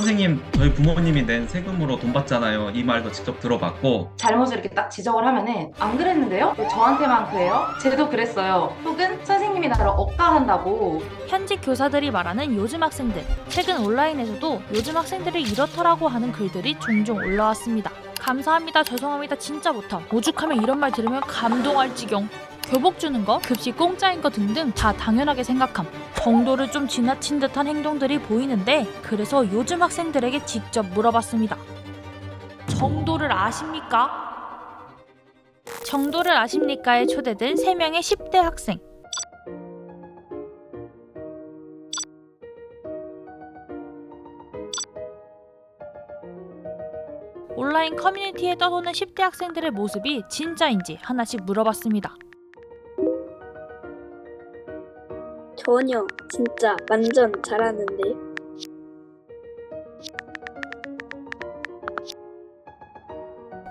선생님, 저희 부모님이 낸 세금으로 돈 받잖아요. 이 말도 직접 들어봤고. 잘못을 이렇게 딱 지적을 하면은 안 그랬는데요? 왜 저한테만 그래요? 쟤도 그랬어요. 혹은 선생님이 나를 억까한다고. 현직 교사들이 말하는 요즘 학생들. 최근 온라인에서도 요즘 학생들이 이렇더라고 하는 글들이 종종 올라왔습니다. 감사합니다, 죄송합니다, 진짜 못함. 오죽하면 이런 말 들으면 감동할 지경. 교복 주는 거, 급식 공짜인 거 등등 다 당연하게 생각함. 정도를 좀 지나친 듯한 행동들이 보이는데, 그래서 요즘 학생들에게 직접 물어봤습니다. 정도를 아십니까? 정도를 아십니까에 초대된 3명의 10대 학생. 온라인 커뮤니티에 떠도는 10대 학생들의 모습이 진짜인지 하나씩 물어봤습니다. 전혀 진짜 완전 잘하는데.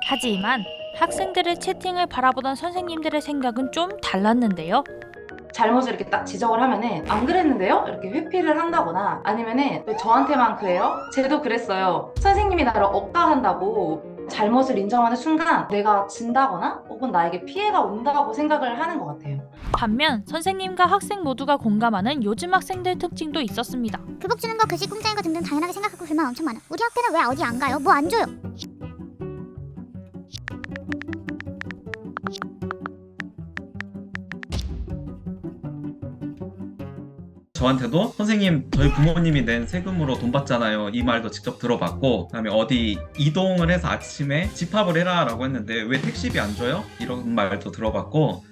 하지만 학생들의 채팅을 바라보던 선생님들의 생각은 좀 달랐는데요. 잘못을 이렇게 딱 지적을 하면은 안 그랬는데요? 이렇게 회피를 한다거나 아니면은 왜 저한테만 그래요? 쟤도 그랬어요. 선생님이 나를 억까한다고. 잘못을 인정하는 순간 내가 진다거나 혹은 나에게 피해가 온다고 생각을 하는 것 같아요. 반면 선생님과 학생 모두가 공감하는 요즘 학생들 특징도 있었습니다. 교복 주는 거, 급식 공짜인 거 등등 당연하게 생각하고 불만 엄청 많아. 우리 학교는 왜 어디 안 가요? 뭐 안 줘요? 저한테도 선생님, 저희 부모님이 낸 세금으로 돈 받잖아요. 이 말도 직접 들어봤고, 그다음에 어디 이동을 해서 아침에 집합을 해라 라고 했는데 왜 택시비 안 줘요? 이런 말도 들어봤고.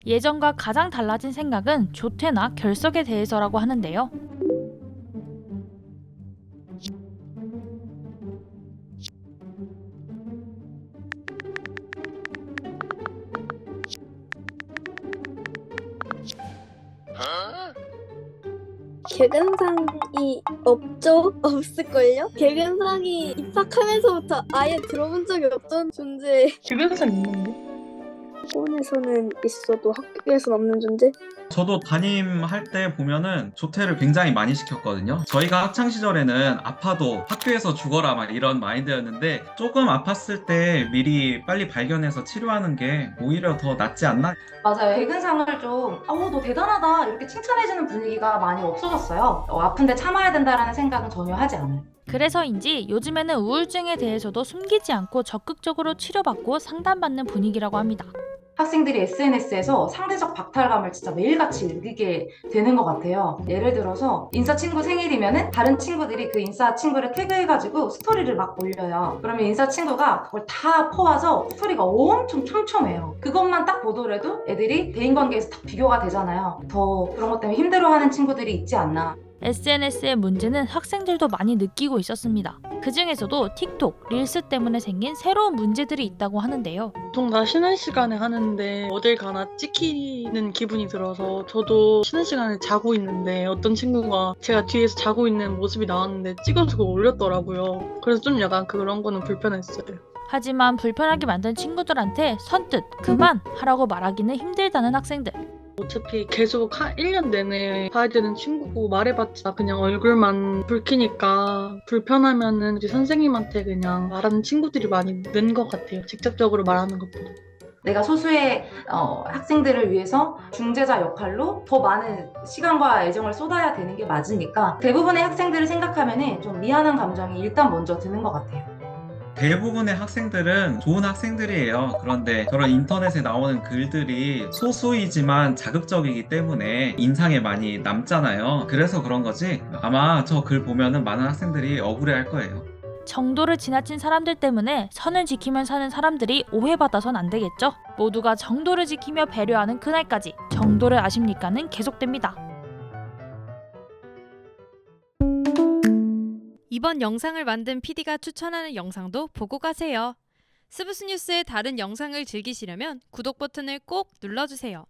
예전과 가장 달라진 생각은 조퇴나 결석에 대해서라고 하는데요. 개근상이 없죠? 없을걸요? 개근상이 입학하면서부터 아예 들어본 적이 없던 존재. 주변에선 있는데? 학원에서는 있어도 학교에서는 없는 존재? 저도 담임할 때 보면은 조퇴를 굉장히 많이 시켰거든요. 저희가 학창 시절에는 아파도 학교에서 죽어라 막 이런 마인드였는데, 조금 아팠을 때 미리 빨리 발견해서 치료하는 게 오히려 더 낫지 않나? 맞아요. 개근상을 좀 너 대단하다 이렇게 칭찬해주는 분위기가 많이 없어졌어요. 아픈데 참아야 된다라는 생각은 전혀 하지 않아요. 그래서인지 요즘에는 우울증에 대해서도 숨기지 않고 적극적으로 치료받고 상담받는 분위기라고 합니다. 학생들이 SNS에서 상대적 박탈감을 진짜 매일같이 느끼게 되는 것 같아요. 예를 들어서 인싸 친구 생일이면은 다른 친구들이 그 인싸 친구를 태그해가지고 스토리를 막 올려요. 그러면 인싸 친구가 그걸 다 퍼와서 스토리가 엄청 촘촘해요. 그것만 딱 보더라도 애들이 대인관계에서 딱 비교가 되잖아요. 더 그런 것 때문에 힘들어하는 친구들이 있지 않나. SNS의 문제는 학생들도 많이 느끼고 있었습니다. 그 중에서도 틱톡, 릴스 때문에 생긴 새로운 문제들이 있다고 하는데요. 보통 다 쉬는 시간에 하는데 어딜 가나 찍히는 기분이 들어서, 저도 쉬는 시간에 자고 있는데 어떤 친구가 제가 뒤에서 자고 있는 모습이 나왔는데 찍어서 그걸 올렸더라고요. 그래서 좀 약간 그런 거는 불편했어요. 하지만 불편하게 만든 친구들한테 선뜻 그만 하라고 말하기는 힘들다는 학생들. 어차피 계속 1년 내내 봐야 되는 친구고 말해봤자 그냥 얼굴만 붉히니까, 불편하면은 이제 선생님한테 그냥 말하는 친구들이 많이 는 것 같아요. 직접적으로 말하는 것보다. 내가 소수의 학생들을 위해서 중재자 역할로 더 많은 시간과 애정을 쏟아야 되는 게 맞으니까 대부분의 학생들을 생각하면 좀 미안한 감정이 일단 먼저 드는 것 같아요. 대부분의 학생들은 좋은 학생들이에요. 그런데 저런 인터넷에 나오는 글들이 소수이지만 자극적이기 때문에 인상에 많이 남잖아요. 그래서 그런 거지, 아마 저 글 보면은 많은 학생들이 억울해할 거예요. 정도를 지나친 사람들 때문에 선을 지키며 사는 사람들이 오해받아선 안 되겠죠? 모두가 정도를 지키며 배려하는 그날까지 정도를 아십니까는 계속됩니다. 이번 영상을 만든 PD가 추천하는 영상도 보고 가세요. 스브스 뉴스의 다른 영상을 즐기시려면 구독 버튼을 꼭 눌러주세요.